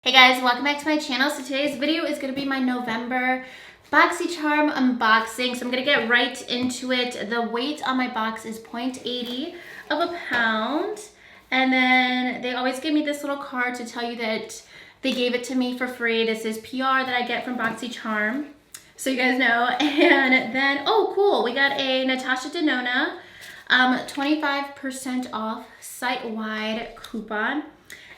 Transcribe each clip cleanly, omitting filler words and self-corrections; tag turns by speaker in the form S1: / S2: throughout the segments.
S1: Hey guys, welcome back to my channel. So today's video is going to be my November Boxycharm unboxing. So I'm going to get right into it. The weight on my box is 0.80 of a pound. And then they always give me this little card to tell you that they gave it to me for free. This is PR that I get from Boxycharm, so you guys know. And then, oh cool, we got a Natasha Denona 25% off site-wide coupon.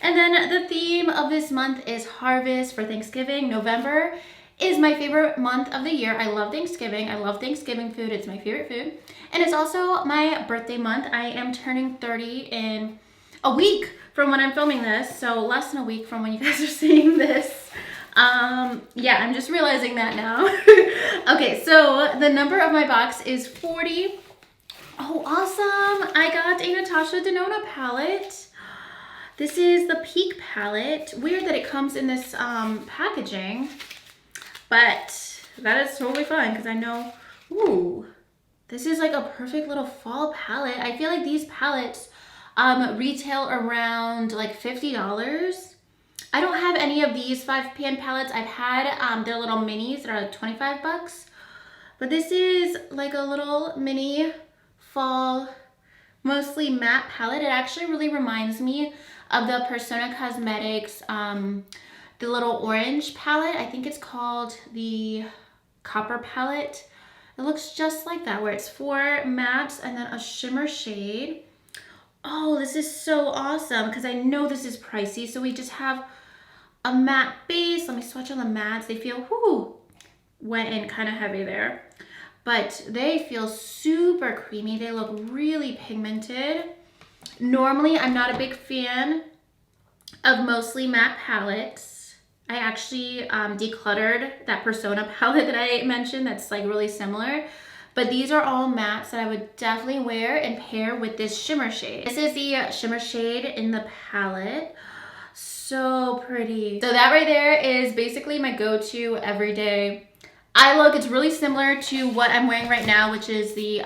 S1: And then the theme of this month is harvest for Thanksgiving. November is my favorite month of the year. I love Thanksgiving. I love Thanksgiving food. It's my favorite food. And it's also my birthday month. I am turning 30 in a week from when I'm filming this. So less than a week from when you guys are seeing this. Yeah, I'm just realizing that now. Okay, so the number of my box is 40. Oh, awesome. I got a Natasha Denona palette. This is the Peak palette. Weird that it comes in this packaging, but that is totally fine because I know, ooh, this is like a perfect little fall palette. I feel like these palettes retail around like $50. I don't have any of these 5-pan palettes. I've had their little minis that are like 25 bucks, but this is like a little mini fall, mostly matte palette. It actually really reminds me of the Persona Cosmetics, the little orange palette. I think it's called the Copper palette. It looks just like that, where it's 4 mattes and then a shimmer shade. Oh, this is so awesome because I know this is pricey. So we just have a matte base. Let me swatch on the mattes. They feel, whoo, wet and kind of heavy there. But they feel super creamy. They look really pigmented. Normally, I'm not a big fan of mostly matte palettes. I actually decluttered that Persona palette that I mentioned that's like really similar. But these are all mattes that I would definitely wear and pair with this shimmer shade. This is the shimmer shade in the palette. So pretty. So that right there is basically my go-to everyday eye look. It's really similar to what I'm wearing right now, which is the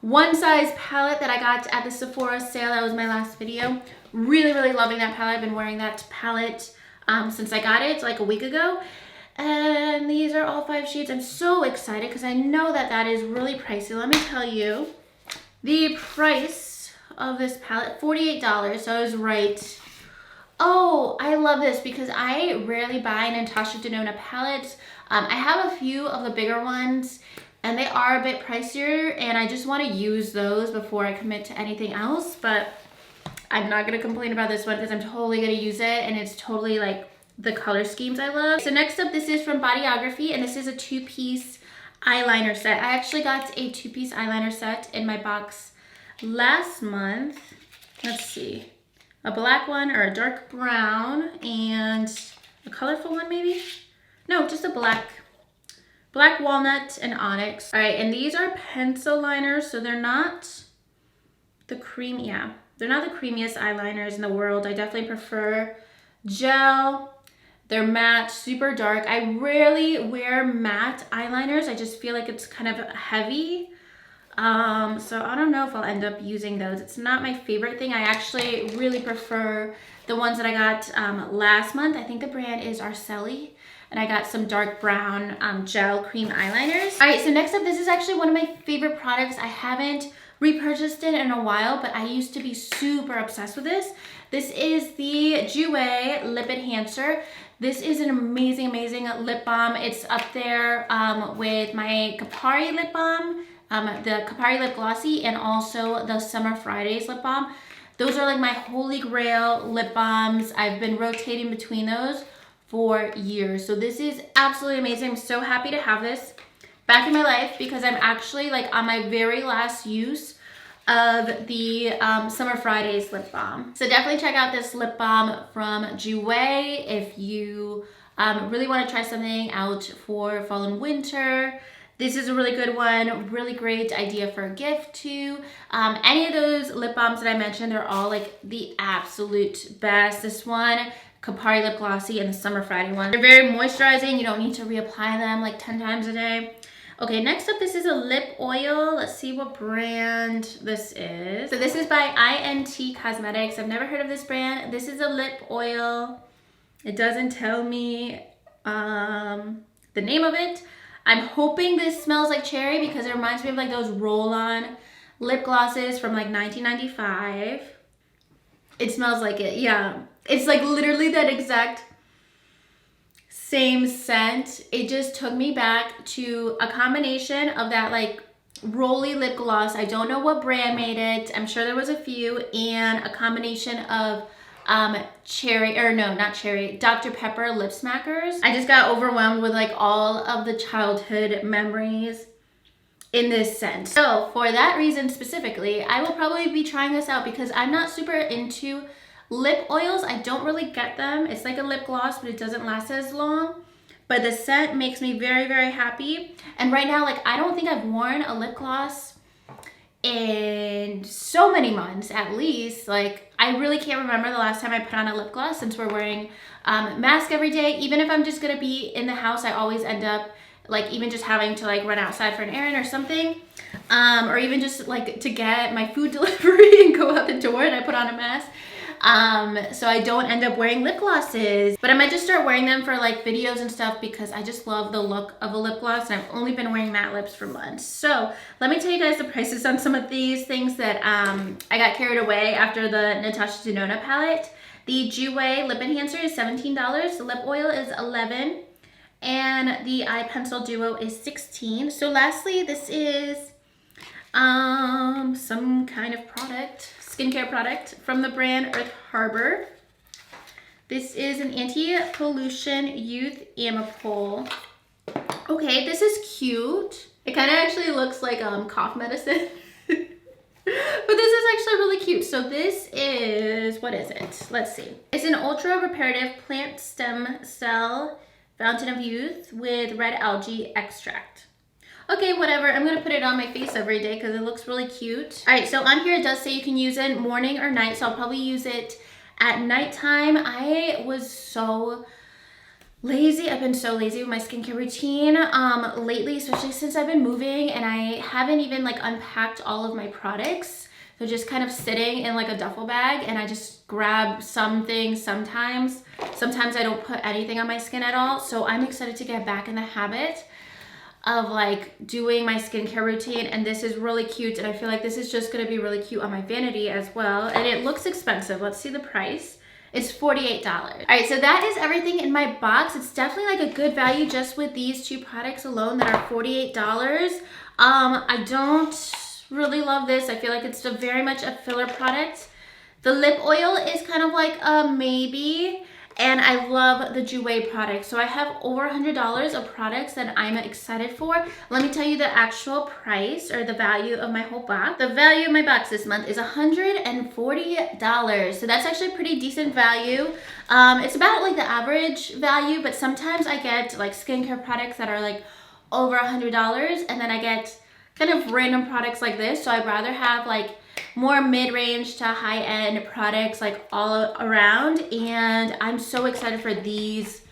S1: one size palette that I got at the Sephora sale. That was my last video. Really, really loving that palette. I've been wearing that palette since I got it like a week ago. And these are all 5 shades. I'm so excited because I know that that is really pricey. Let me tell you, the price of this palette, $48. So I was right. Oh, I love this because I rarely buy Natasha Denona palettes. I have a few of the bigger ones and they are a bit pricier, and I just want to use those before I commit to anything else. But I'm not going to complain about this one because I'm totally going to use it, and it's totally like the color schemes I love. So next up, this is from Bodyography, and this is a 2-piece eyeliner set. I actually got a 2-piece eyeliner set in my box last month. Let's see. A black one or a dark brown and a colorful one maybe? No, just a black walnut and onyx. All right, and these are pencil liners, so they're not the cream, yeah. They're not the creamiest eyeliners in the world. I definitely prefer gel. They're matte, super dark. I rarely wear matte eyeliners. I just feel like it's kind of heavy. So I don't know if I'll end up using those. It's not my favorite thing. I actually really prefer the ones that I got last month. I think the brand is Arceli, and I got some dark brown gel cream eyeliners. All right, so next up, this is actually one of my favorite products. I haven't repurchased it in a while, but I used to be super obsessed with this. This is the Jouer Lip Enhancer. This is an amazing, amazing lip balm. It's up there with my Kapari lip balm, the Kapari Lip Glossy, and also the Summer Fridays lip balm. Those are like my holy grail lip balms. I've been rotating between those for years. So this is absolutely amazing. I'm so happy to have this back in my life because I'm actually like on my very last use of the Summer Fridays lip balm. So definitely check out this lip balm from Jouer if you really want to try something out for fall and winter. This is a really good one, really great idea for a gift too. Any of those lip balms that I mentioned, they're all like the absolute best. This one, Kapari Lip Glossy, and the Summer Friday one. They're very moisturizing. You don't need to reapply them like 10 times a day. Okay, next up, this is a lip oil. Let's see what brand this is. So this is by INT Cosmetics. I've never heard of this brand. This is a lip oil. It doesn't tell me the name of it. I'm hoping this smells like cherry because it reminds me of like those roll-on lip glosses from like 1995. It smells like it, yeah. It's like literally that exact same scent. It just took me back to a combination of that like rolly lip gloss. I don't know what brand made it. I'm sure there was a few, and a combination of cherry, or no, not cherry, Dr. Pepper lip smackers. I just got overwhelmed with like all of the childhood memories in this scent. So for that reason specifically, I will probably be trying this out because I'm not super into lip oils. I don't really get them. It's like a lip gloss, but it doesn't last as long. But the scent makes me very, very happy. And right now, like, I don't think I've worn a lip gloss in so many months, at least. Like, I really can't remember the last time I put on a lip gloss since we're wearing mask every day. Even if I'm just gonna be in the house, I always end up like even just having to like run outside for an errand or something, or even just like to get my food delivery and go out the door and I put on a mask. So I don't end up wearing lip glosses, but I might just start wearing them for like videos and stuff because I just love the look of a lip gloss, and I've only been wearing matte lips for months. So let me tell you guys the prices on some of these things that I got carried away after the Natasha Denona palette. The Jouer lip enhancer is $17, the lip oil is $11, and the eye pencil duo is $16. So lastly, this is some kind of product, skincare product from the brand Earth Harbor. This is an anti-pollution youth ampoule. Okay, this is cute. It kind of actually looks like cough medicine. But this is actually really cute. So this is, what is it? Let's see. It's an ultra reparative plant stem cell fountain of youth with red algae extract. Okay, whatever. I'm gonna put it on my face every day because it looks really cute. All right, so on here it does say you can use it morning or night, so I'll probably use it at nighttime. I was so lazy. I've been so lazy with my skincare routine lately, especially since I've been moving and I haven't even like unpacked all of my products. They're just kind of sitting in like a duffel bag, and I just grab some things sometimes. Sometimes I don't put anything on my skin at all. So I'm excited to get back in the habit of like doing my skincare routine, and this is really cute, and I feel like this is just gonna be really cute on my vanity as well. And it looks expensive. Let's see the price. It's $48. All right, so that is everything in my box. It's definitely like a good value just with these two products alone that are $48. I don't really love this. I feel like it's very much a filler product. The lip oil is kind of like a maybe, and I love the Jouer products. So I have over $100 of products that I'm excited for. Let me tell you the actual price or the value of my whole box. The value of my box this month is $140. So that's actually a pretty decent value. It's about like the average value, but sometimes I get like skincare products that are like over $100, and then I get kind of random products like this. So I'd rather have like more mid-range to high-end products like all around, and I'm so excited for these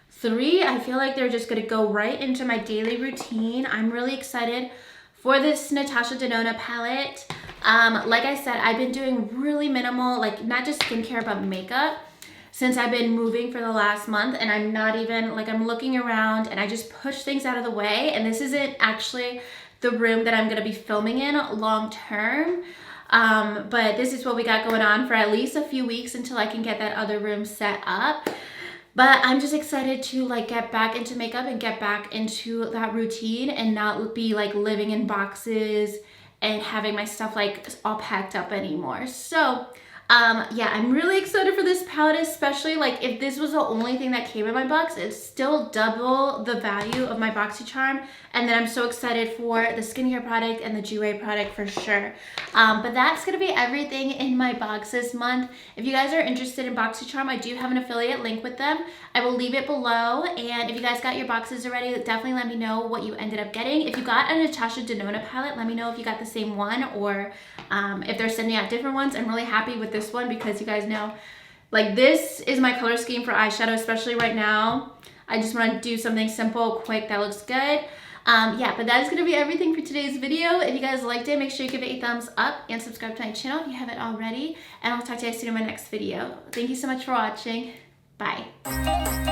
S1: three. I feel like they're just gonna go right into my daily routine. I'm really excited for this Natasha Denona palette. Like I said, I've been doing really minimal, like not just skincare but makeup since I've been moving for the last month, and I'm not even like, I'm looking around and I just push things out of the way, and this isn't actually the room that I'm gonna be filming in long term. But this is what we got going on for at least a few weeks until I can get that other room set up. But I'm just excited to like get back into makeup and get back into that routine and not be like living in boxes and having my stuff like all packed up anymore. So yeah, I'm really excited for this palette, especially like if this was the only thing that came in my box, it's still double the value of my Boxycharm. And then I'm so excited for the skincare product and the Jouer product for sure. But that's gonna be everything in my box this month. If you guys are interested in Boxycharm, I do have an affiliate link with them. I will leave it below. And if you guys got your boxes already, definitely let me know what you ended up getting. If you got a Natasha Denona palette, let me know if you got the same one or if they're sending out different ones. I'm really happy with this one because you guys know, like, this is my color scheme for eyeshadow, especially right now. I just want to do something simple, quick, that looks good. Yeah, but that is going to be everything for today's video. If you guys liked it, make sure you give it a thumbs up and subscribe to my channel if you haven't already. And I'll talk to you guys soon in my next video. Thank you so much for watching. Bye.